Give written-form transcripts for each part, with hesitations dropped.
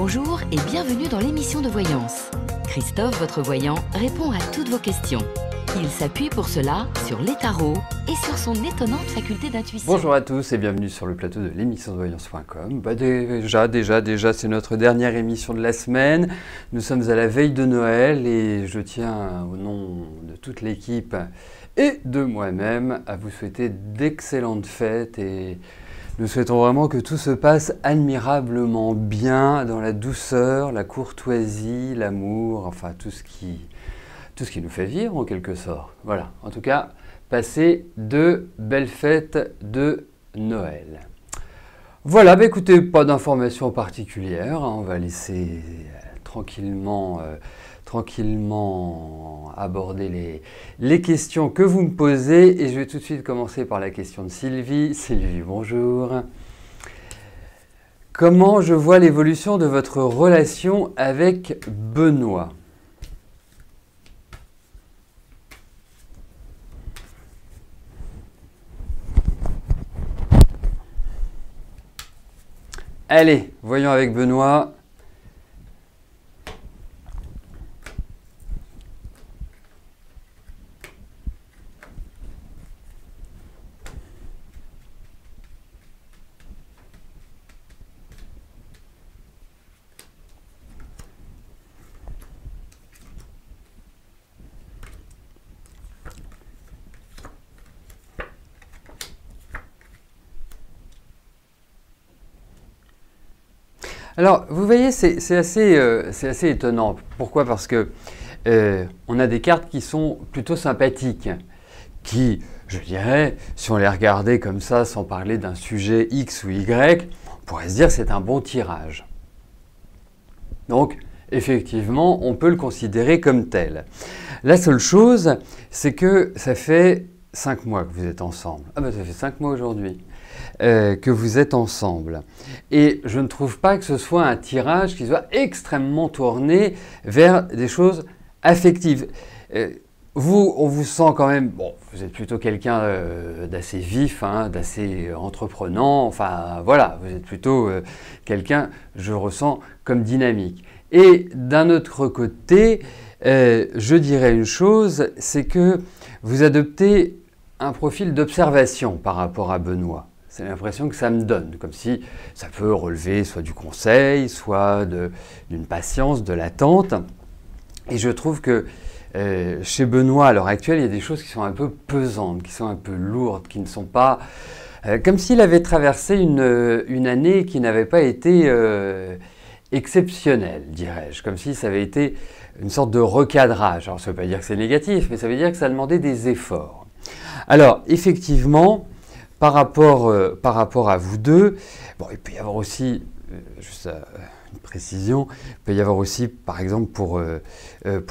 Bonjour et bienvenue dans l'émission de voyance. Christophe, votre voyant, répond à toutes vos questions. Il s'appuie pour cela sur les tarots et sur son étonnante faculté d'intuition. Bonjour à tous et bienvenue sur le plateau de l'émission de voyance.com. Déjà, c'est notre dernière émission de la semaine. Nous sommes à la veille de Noël et je tiens, au nom de toute l'équipe et de moi-même, à vous souhaiter d'excellentes fêtes et nous souhaitons vraiment que tout se passe admirablement bien dans la douceur, la courtoisie, l'amour, enfin tout ce qui nous fait vivre en quelque sorte. Voilà, en tout cas, passez de belles fêtes de Noël. Voilà, écoutez, pas d'informations particulières, on va laisser tranquillement aborder les questions que vous me posez et je vais tout de suite commencer par la question de Sylvie. Sylvie, bonjour. Comment je vois l'évolution de votre relation avec Benoît ? Allez, voyons avec Benoît. Alors, vous voyez, c'est assez étonnant. Pourquoi ? Parce que on a des cartes qui sont plutôt sympathiques, qui, je dirais, si on les regardait comme ça, sans parler d'un sujet X ou Y, on pourrait se dire que c'est un bon tirage. Donc, effectivement, on peut le considérer comme tel. La seule chose, c'est que ça fait 5 mois que vous êtes ensemble. Ah ben, ça fait 5 mois aujourd'hui. Que vous êtes ensemble. Et je ne trouve pas que ce soit un tirage qui soit extrêmement tourné vers des choses affectives. Vous, on vous sent quand même, bon, vous êtes plutôt quelqu'un d'assez vif, hein, d'assez entreprenant, enfin voilà, vous êtes plutôt quelqu'un, je ressens, comme dynamique. Et d'un autre côté, je dirais une chose, c'est que vous adoptez un profil d'observation par rapport à Benoît. C'est l'impression que ça me donne, comme si ça peut relever soit du conseil, soit d'une patience, de l'attente. Et je trouve que chez Benoît, à l'heure actuelle, il y a des choses qui sont un peu pesantes, qui sont un peu lourdes, qui ne sont pas... comme s'il avait traversé une année qui n'avait pas été exceptionnelle, dirais-je. Comme si ça avait été une sorte de recadrage. Alors, ça ne veut pas dire que c'est négatif, mais ça veut dire que ça demandait des efforts. Alors, effectivement... Par rapport à vous deux, bon, il peut y avoir aussi, juste une précision, il peut y avoir aussi, par exemple, pour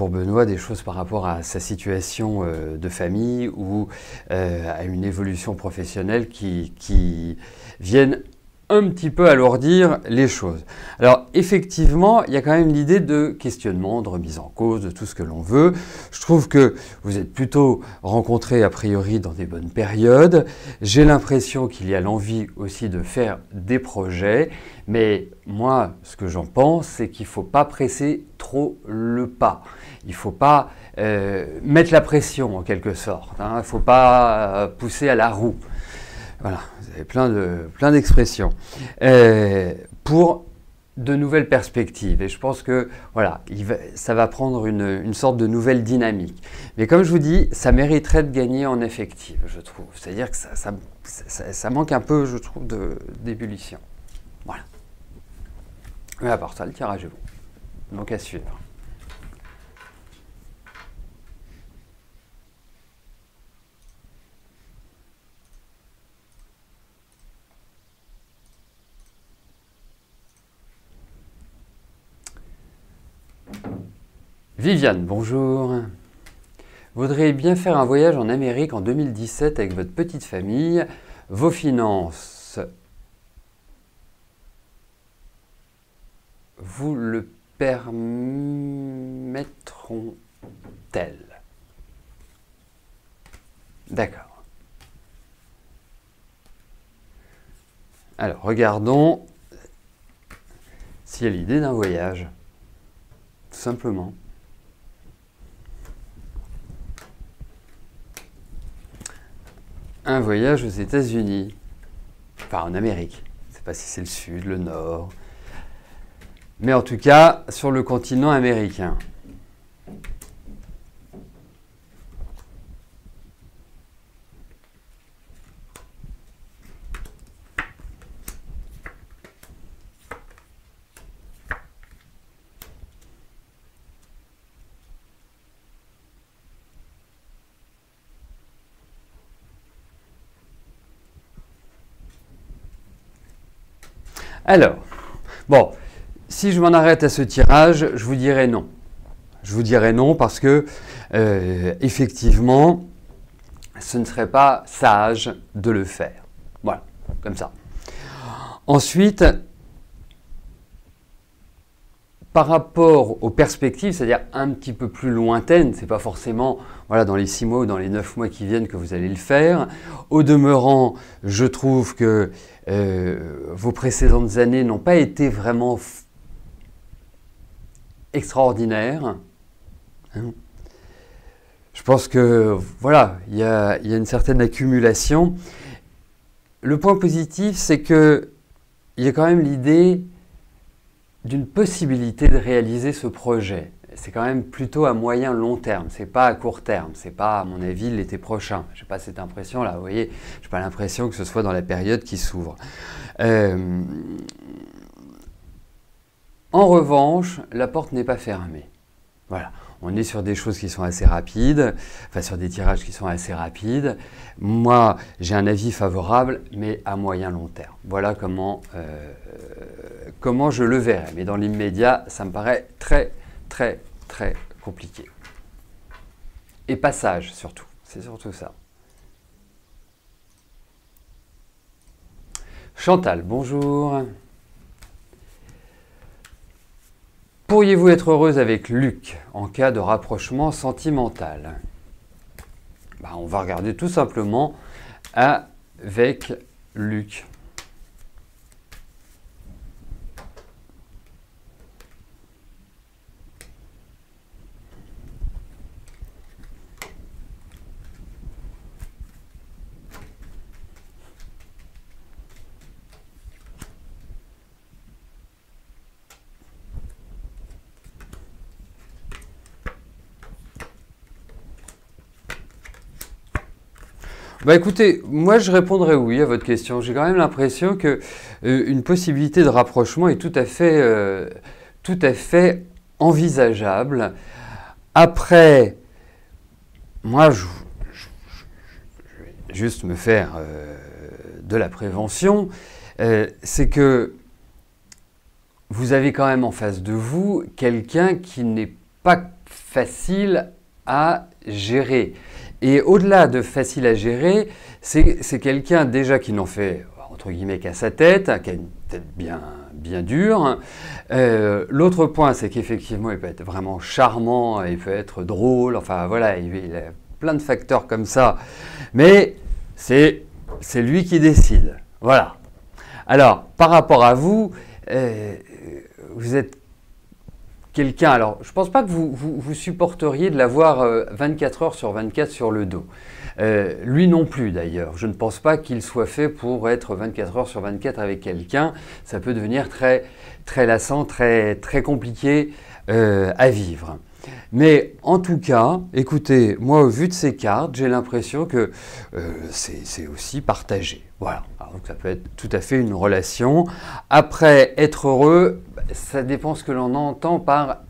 Benoît, des choses par rapport à sa situation de famille ou à une évolution professionnelle qui viennent un petit peu alourdir les choses. Alors effectivement, il y a quand même l'idée de questionnement, de remise en cause, de tout ce que l'on veut. Je trouve que vous êtes plutôt rencontrés a priori dans des bonnes périodes. J'ai l'impression qu'il y a l'envie aussi de faire des projets, mais moi, ce que j'en pense, c'est qu'il ne faut pas presser trop le pas. Il ne faut pas mettre la pression en quelque sorte. Il ne faut pas pousser à la roue. Voilà, vous avez plein d'expressions pour de nouvelles perspectives. Et je pense que voilà, ça va prendre une sorte de nouvelle dynamique. Mais comme je vous dis, ça mériterait de gagner en effectif, je trouve. C'est-à-dire que ça manque un peu, je trouve, d'ébullition. Voilà. Mais à part ça, le tirage est bon. Donc à suivre. Viviane, bonjour. Vous voudriez bien faire un voyage en Amérique en 2017 avec votre petite famille. Vos finances vous le permettront-elles ? D'accord. Alors, regardons aussi à l'idée d'un voyage, tout simplement. Un voyage aux États-Unis, enfin en Amérique. Je ne sais pas si c'est le sud, le nord, mais en tout cas sur le continent américain. Alors, bon, si je m'en arrête à ce tirage, je vous dirais non. Je vous dirais non parce que, effectivement, ce ne serait pas sage de le faire. Voilà, comme ça. Ensuite, par rapport aux perspectives, c'est-à-dire un petit peu plus lointaines, c'est pas forcément voilà, dans les 6 mois ou dans les 9 mois qui viennent que vous allez le faire. Au demeurant, je trouve que vos précédentes années n'ont pas été vraiment extraordinaires. Hein. Je pense que voilà, il y a une certaine accumulation. Le point positif, c'est que il y a quand même l'idée d'une possibilité de réaliser ce projet. C'est quand même plutôt à moyen long terme, c'est pas à court terme, c'est pas à mon avis l'été prochain. Je n'ai pas cette impression là, vous voyez, je n'ai pas l'impression que ce soit dans la période qui s'ouvre. En revanche, la porte n'est pas fermée. Voilà. On est sur des choses qui sont assez rapides, enfin sur des tirages qui sont assez rapides. Moi, j'ai un avis favorable, mais à moyen long terme. Voilà comment je le verrai. Mais dans l'immédiat, ça me paraît très, très, très compliqué. Et pas sage, surtout. C'est surtout ça. Chantal, bonjour. Pourriez-vous être heureuse avec Luc en cas de rapprochement sentimental? On va regarder tout simplement avec Luc. Écoutez, moi je répondrais oui à votre question. J'ai quand même l'impression que une possibilité de rapprochement est tout à fait envisageable. Après, moi je vais juste me faire de la prévention. C'est que vous avez quand même en face de vous quelqu'un qui n'est pas facile à gérer. Et au-delà de facile à gérer, c'est quelqu'un déjà qui n'en fait, entre guillemets, qu'à sa tête, qui a une tête bien dure. L'autre point, c'est qu'effectivement, il peut être vraiment charmant, il peut être drôle, enfin voilà, il a plein de facteurs comme ça. Mais c'est lui qui décide. Voilà. Alors, par rapport à vous, vous êtes quelqu'un, alors je ne pense pas que vous supporteriez de l'avoir 24 heures sur 24 sur le dos. Lui non plus d'ailleurs. Je ne pense pas qu'il soit fait pour être 24 heures sur 24 avec quelqu'un. Ça peut devenir très, très lassant, très, très compliqué à vivre. Mais en tout cas, écoutez, moi au vu de ces cartes, j'ai l'impression que c'est aussi partagé. Voilà, alors, donc ça peut être tout à fait une relation. Après, être heureux, ça dépend ce que l'on entend par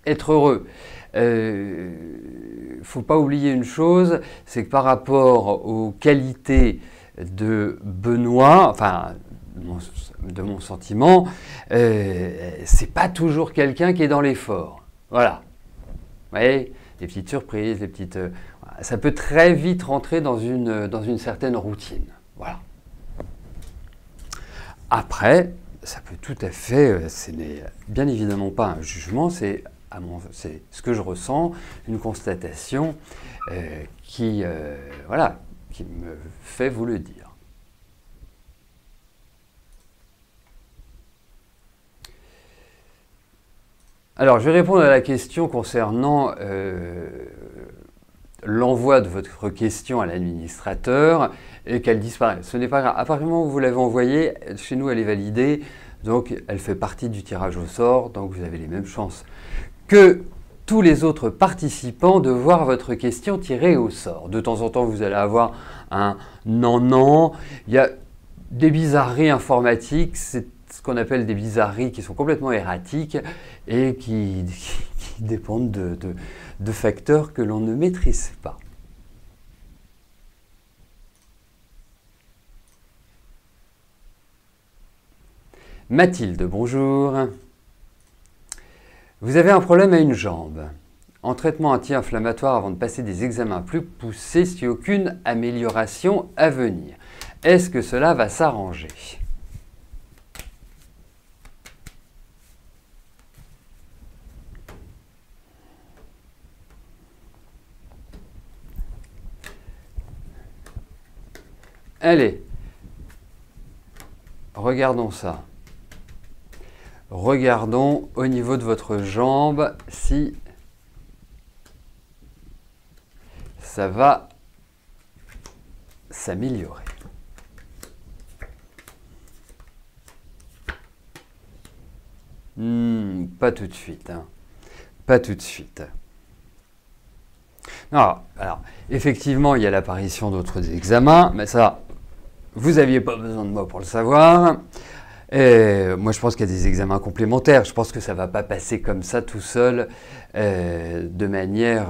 être heureux. Il ne faut pas oublier une chose, c'est que par rapport aux qualités de Benoît, enfin de mon sentiment, c'est pas toujours quelqu'un qui est dans l'effort. Voilà. Vous voyez, les petites surprises, les petites, ça peut très vite rentrer dans une certaine routine. Voilà. Après, ça peut tout à fait, ce n'est bien évidemment pas un jugement, c'est ce que je ressens, une constatation qui me fait vous le dire. Alors, je vais répondre à la question concernant l'envoi de votre question à l'administrateur et qu'elle disparaisse. Ce n'est pas grave. À partir du moment où vous l'avez envoyée, chez nous, elle est validée. Donc, elle fait partie du tirage au sort. Donc, vous avez les mêmes chances que tous les autres participants de voir votre question tirée au sort. De temps en temps, vous allez avoir un non. Il y a des bizarreries informatiques. C'est ce qu'on appelle des bizarreries qui sont complètement erratiques et qui dépendent de facteurs que l'on ne maîtrise pas. Mathilde, bonjour. Vous avez un problème à une jambe. En traitement anti-inflammatoire avant de passer des examens plus poussés, si aucune amélioration à venir. Est-ce que cela va s'arranger ? Allez, regardons ça. Regardons au niveau de votre jambe si ça va s'améliorer. Pas tout de suite. Hein. Pas tout de suite. Non, alors, effectivement, il y a l'apparition d'autres examens, mais ça, vous n'aviez pas besoin de moi pour le savoir. Et moi, je pense qu'il y a des examens complémentaires. Je pense que ça ne va pas passer comme ça tout seul, de manière...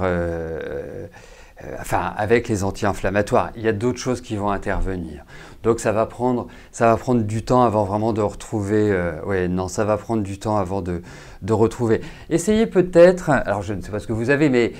enfin, avec les anti-inflammatoires. Il y a d'autres choses qui vont intervenir. Donc, ça va prendre du temps avant vraiment de retrouver... ouais, non, ça va prendre du temps avant de retrouver. Essayez peut-être... Alors, je ne sais pas ce que vous avez, mais...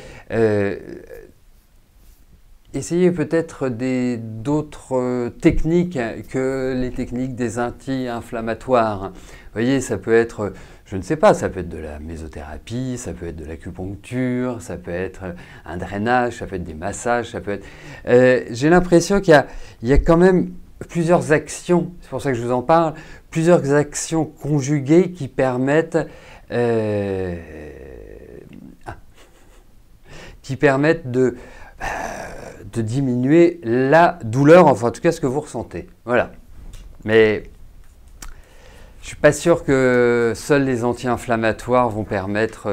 essayez peut-être d'autres techniques que les techniques des anti-inflammatoires. Vous voyez, ça peut être, je ne sais pas, ça peut être de la mésothérapie, ça peut être de l'acupuncture, ça peut être un drainage, ça peut être des massages, ça peut être... j'ai l'impression qu'il y a quand même plusieurs actions, c'est pour ça que je vous en parle, plusieurs actions conjuguées qui permettent... de diminuer la douleur, enfin en tout cas ce que vous ressentez. Voilà. Mais je ne suis pas sûr que seuls les anti-inflammatoires vont permettre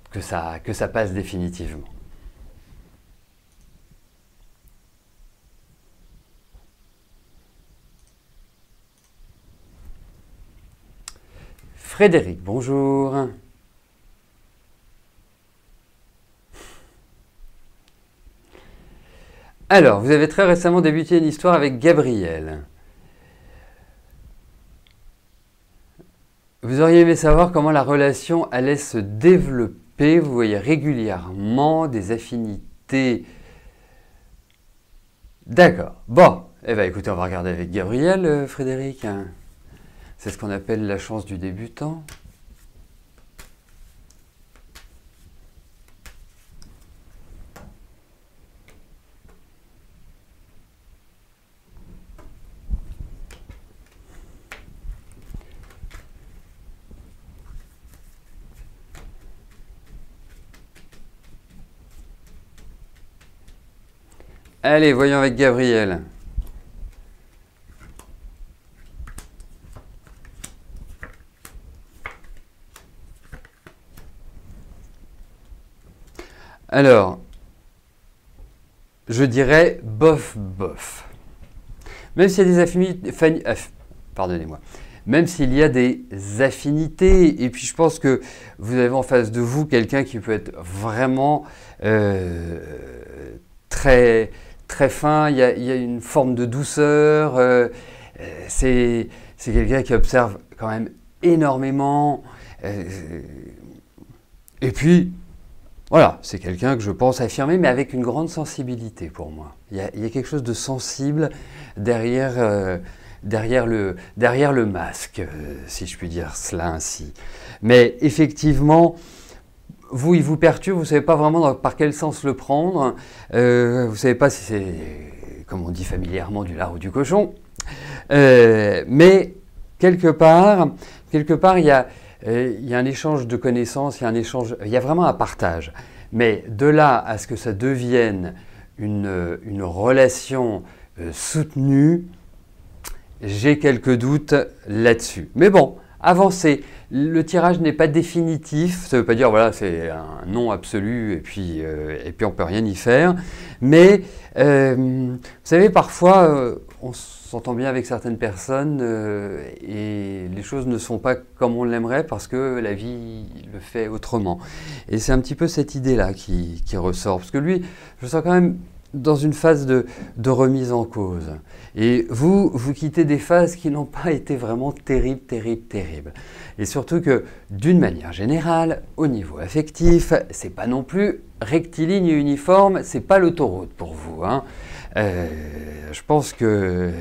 que ça passe définitivement. Frédéric, bonjour. Alors, vous avez très récemment débuté une histoire avec Gabriel. Vous auriez aimé savoir comment la relation allait se développer. Vous voyez régulièrement des affinités. D'accord. Bon, eh bien écoutez, on va regarder avec Gabriel, Frédéric. C'est ce qu'on appelle la chance du débutant. Allez, voyons avec Gabriel. Alors, je dirais bof, bof. Même s'il y a des affinités, pardonnez-moi, même s'il y a des affinités, et puis je pense que vous avez en face de vous quelqu'un qui peut être vraiment très fin, il y a une forme de douceur, c'est quelqu'un qui observe quand même énormément, et puis voilà, c'est quelqu'un que je pense affirmer, mais avec une grande sensibilité pour moi. Il y a quelque chose de sensible derrière le masque, si je puis dire cela ainsi. Mais effectivement, vous, il vous perturbe, vous ne savez pas vraiment par quel sens le prendre, vous ne savez pas si c'est, comme on dit familièrement, du lard ou du cochon, mais quelque part, quelque part, il y a un échange de connaissances, il y a vraiment un partage. Mais de là à ce que ça devienne une relation soutenue, j'ai quelques doutes là-dessus. Mais bon, avancez. Le tirage n'est pas définitif, ça ne veut pas dire voilà c'est un non absolu et puis on ne peut rien y faire. Mais vous savez, parfois on s'entend bien avec certaines personnes et les choses ne sont pas comme on l'aimerait parce que la vie le fait autrement. Et c'est un petit peu cette idée-là qui ressort. Parce que lui, je sens quand même dans une phase de remise en cause. Et vous quittez des phases qui n'ont pas été vraiment terribles. Et surtout que, d'une manière générale, au niveau affectif, c'est pas non plus rectiligne et uniforme, c'est pas l'autoroute pour vous, hein. Je pense que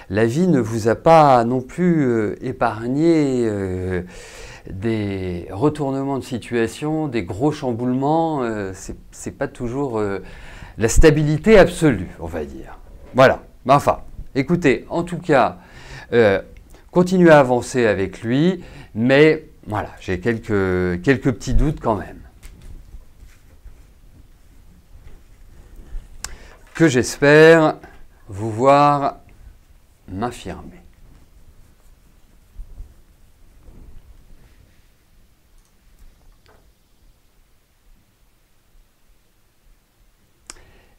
la vie ne vous a pas non plus épargné des retournements de situation, des gros chamboulements, c'est pas toujours la stabilité absolue, on va dire. Voilà. Mais enfin, écoutez, en tout cas, continuez à avancer avec lui, mais voilà, j'ai quelques petits doutes quand même. Que j'espère vous voir m'affirmer.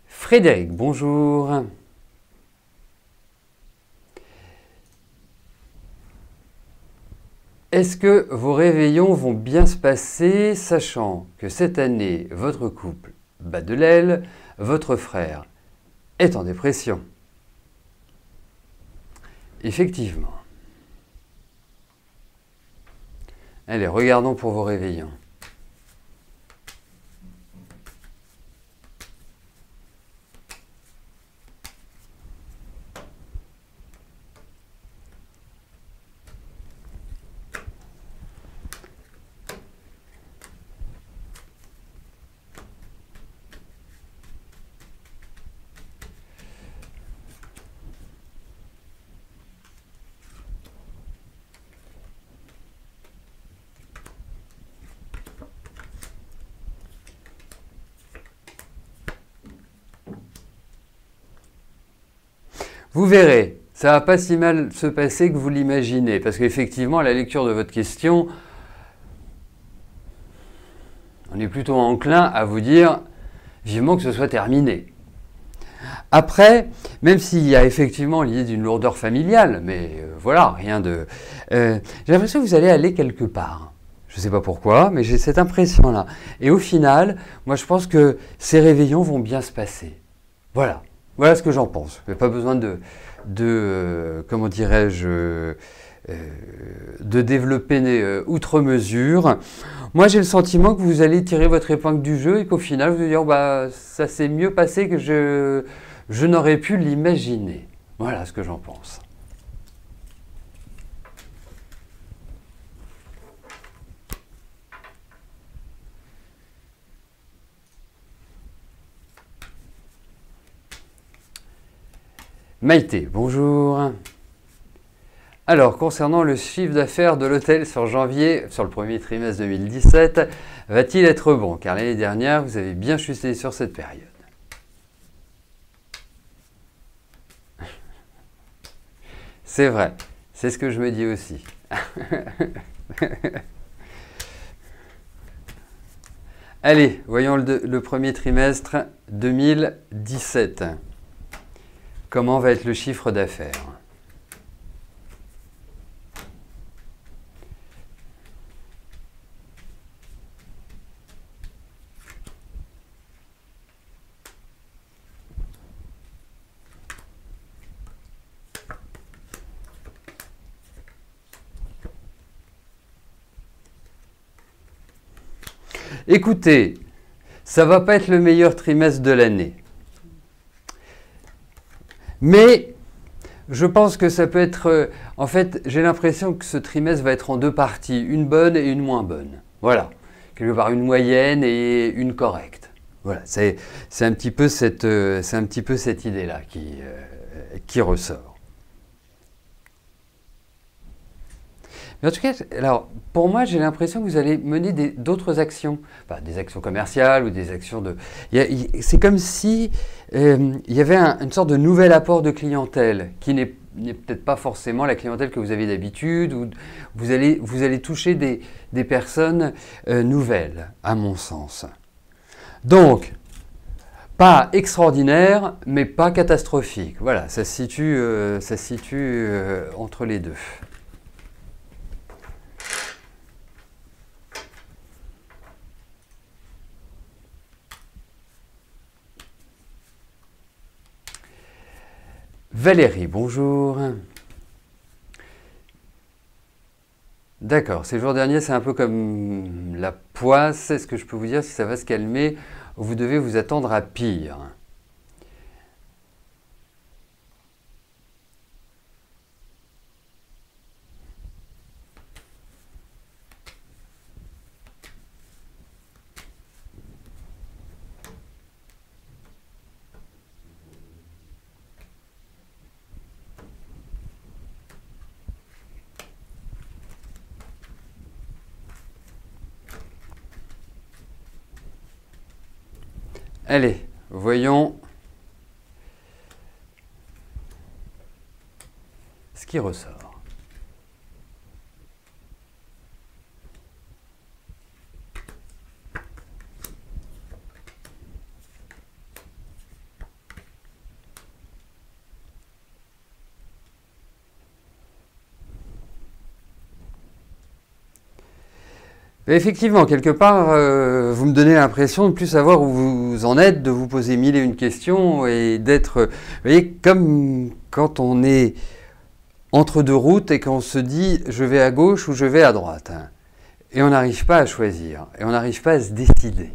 Frédéric, bonjour. Est-ce que vos réveillons vont bien se passer, sachant que cette année, votre couple bat de l'aile, votre frère est en dépression? Effectivement. Allez, regardons pour vos réveillons. Vous verrez, ça ne va pas si mal se passer que vous l'imaginez, parce qu'effectivement, à la lecture de votre question, on est plutôt enclin à vous dire vivement que ce soit terminé. Après, même s'il y a effectivement l'idée d'une lourdeur familiale, mais voilà, rien de... j'ai l'impression que vous allez aller quelque part. Je ne sais pas pourquoi, mais j'ai cette impression-là. Et au final, moi je pense que ces réveillons vont bien se passer. Voilà. Voilà ce que j'en pense. Il n'y a pas besoin comment dirais-je, de développer outre mesure. Moi, j'ai le sentiment que vous allez tirer votre épingle du jeu et qu'au final, vous allez dire bah, ça s'est mieux passé que je n'aurais pu l'imaginer. Voilà ce que j'en pense. Maïté, bonjour. Alors, concernant le chiffre d'affaires de l'hôtel sur le premier trimestre 2017, va-t-il être bon? Car l'année dernière, vous avez bien chuté sur cette période. C'est vrai, c'est ce que je me dis aussi. Allez, voyons le premier trimestre 2017. Comment va être le chiffre d'affaires? Écoutez, ça ne va pas être le meilleur trimestre de l'année. Mais je pense que ça peut être... en fait, j'ai l'impression que ce trimestre va être en deux parties, une bonne et une moins bonne. Voilà, quelque part une moyenne et une correcte. Voilà, c'est un petit peu cette idée-là qui ressort. Mais en tout cas, alors, pour moi, j'ai l'impression que vous allez mener d'autres actions, enfin, des actions commerciales ou des actions de... C'est comme si il y avait une sorte de nouvel apport de clientèle qui n'est peut-être pas forcément la clientèle que vous avez d'habitude, ou vous allez toucher des personnes nouvelles, à mon sens. Donc, pas extraordinaire, mais pas catastrophique. Voilà, ça se situe entre les deux. Valérie, bonjour. D'accord, ces jours derniers, c'est un peu comme la poisse. Est-ce que je peux vous dire si ça va se calmer ou vous devez vous attendre à pire? Allez, voyons ce qui ressort. Effectivement, quelque part, vous me donnez l'impression de ne plus savoir où vous en êtes, de vous poser mille et une questions et d'être, vous voyez, comme quand on est entre deux routes et qu'on se dit je vais à gauche ou je vais à droite. Et on n'arrive pas à choisir, et on n'arrive pas à se décider.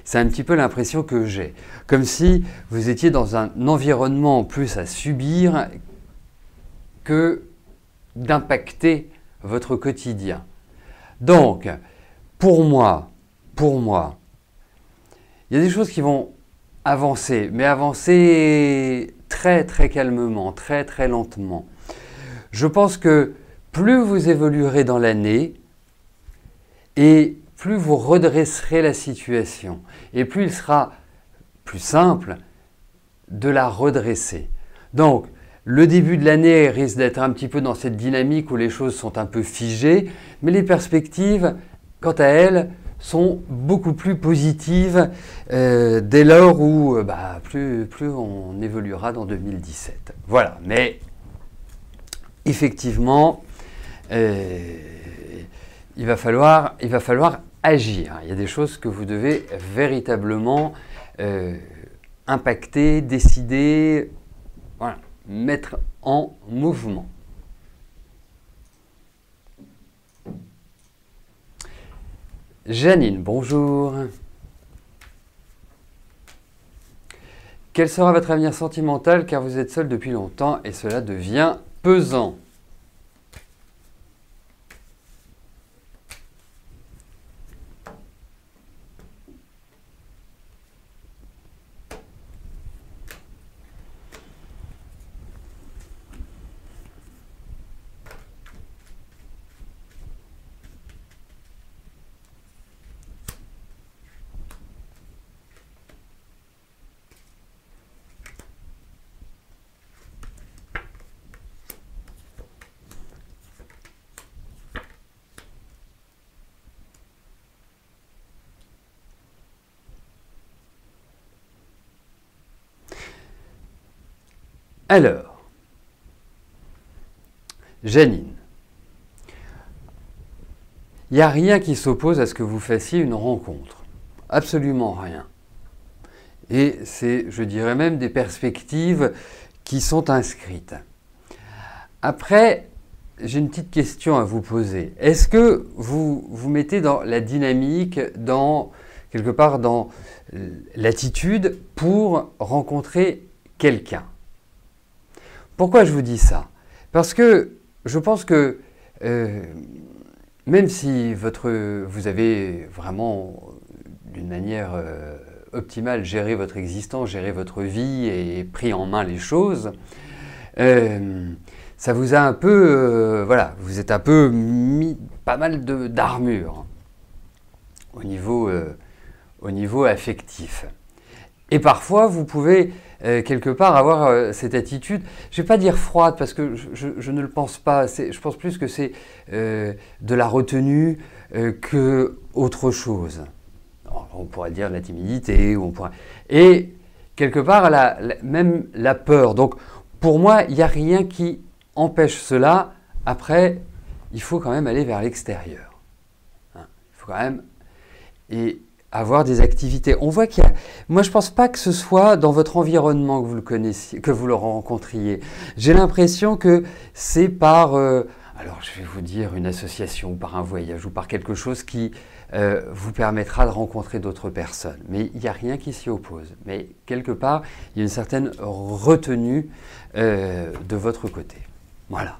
C'est un petit peu l'impression que j'ai. Comme si vous étiez dans un environnement plus à subir que d'impacter votre quotidien. Donc, pour moi, il y a des choses qui vont avancer, mais avancer très très calmement, très très lentement. Je pense que plus vous évoluerez dans l'année, et plus vous redresserez la situation, et plus il sera plus simple de la redresser. Donc, le début de l'année risque d'être un petit peu dans cette dynamique où les choses sont un peu figées, mais les perspectives, quant à elles, sont beaucoup plus positives dès lors où plus on évoluera dans 2017. Voilà, mais effectivement, il va falloir agir. Il y a des choses que vous devez véritablement impacter, décider, voilà, mettre en mouvement. Janine, bonjour. Quel sera votre avenir sentimental car vous êtes seul depuis longtemps et cela devient pesant? Alors, Janine, il n'y a rien qui s'oppose à ce que vous fassiez une rencontre. Absolument rien. Et c'est, je dirais même, des perspectives qui sont inscrites. Après, j'ai une petite question à vous poser. Est-ce que vous vous mettez dans la dynamique, quelque part dans l'attitude pour rencontrer quelqu'un? Pourquoi je vous dis ça? Parce que je pense que même si vous avez vraiment d'une manière optimale géré votre existence, géré votre vie et pris en main les choses, ça vous a un peu, voilà, vous êtes un peu mis pas mal d'armure au niveau affectif. Et parfois, vous pouvez quelque part avoir cette attitude, je ne vais pas dire froide parce que je ne le pense pas, je pense plus que c'est de la retenue que autre chose. Alors, on pourrait dire de la timidité, et quelque part même la peur. Donc pour moi, il n'y a rien qui empêche cela. Après, il faut quand même aller vers l'extérieur. Il faut quand même avoir des activités. On voit qu'il y a... Moi, je ne pense pas que ce soit dans votre environnement que vous le connaissiez, que vous le rencontriez. J'ai l'impression que c'est par, alors je vais vous dire, une association, ou par un voyage, ou par quelque chose qui vous permettra de rencontrer d'autres personnes. Mais il n'y a rien qui s'y oppose. Mais quelque part, il y a une certaine retenue de votre côté. Voilà.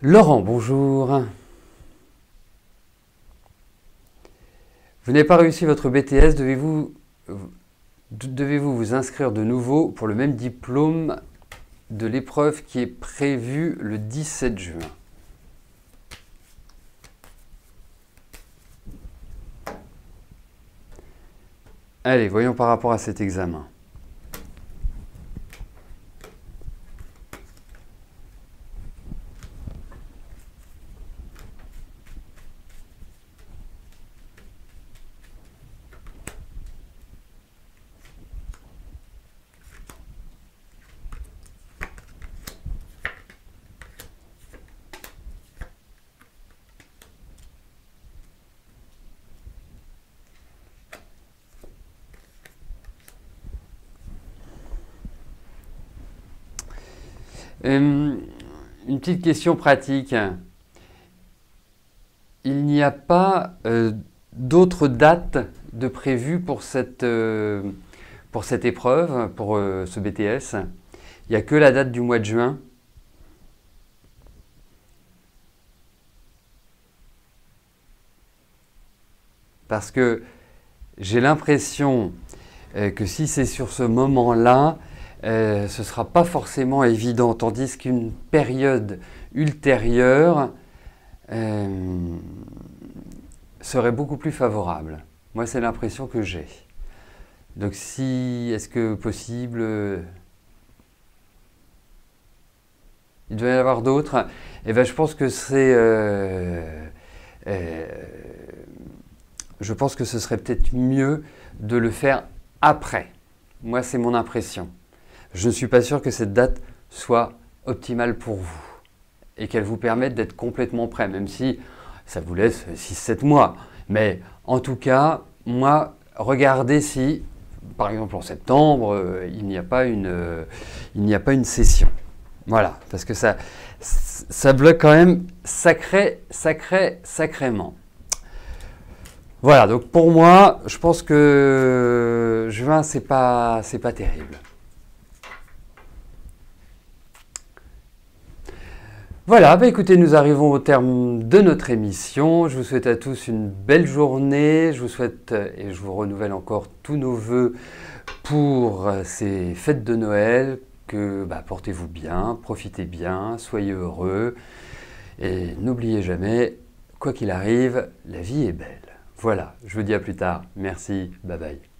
Laurent, bonjour. Vous n'avez pas réussi votre BTS, devez-vous vous inscrire de nouveau pour le même diplôme de l'épreuve qui est prévue le 17 juin? Allez, voyons par rapport à cet examen. Une petite question pratique. Il n'y a pas d'autres dates de prévues pour cette épreuve, pour ce BTS? Il n'y a que la date du mois de juin? Parce que j'ai l'impression que si c'est sur ce moment-là, ce ne sera pas forcément évident, tandis qu'une période ultérieure serait beaucoup plus favorable. Moi, c'est l'impression que j'ai. Donc, est-ce que possible, il doit y en avoir d'autres? Eh bien, je pense que je pense que ce serait peut-être mieux de le faire après. Moi, c'est mon impression. Je ne suis pas sûr que cette date soit optimale pour vous et qu'elle vous permette d'être complètement prêt, même si ça vous laisse 6-7 mois. Mais en tout cas, moi, regardez si, par exemple en septembre, il n'y a pas une session. Voilà, parce que ça bloque quand même sacrément. Voilà, donc pour moi, je pense que juin, c'est pas terrible. Voilà, bah écoutez, nous arrivons au terme de notre émission. Je vous souhaite à tous une belle journée. Je vous souhaite et je vous renouvelle encore tous nos vœux pour ces fêtes de Noël. Portez-vous bien, profitez bien, soyez heureux. Et n'oubliez jamais, quoi qu'il arrive, la vie est belle. Voilà, je vous dis à plus tard. Merci, bye bye.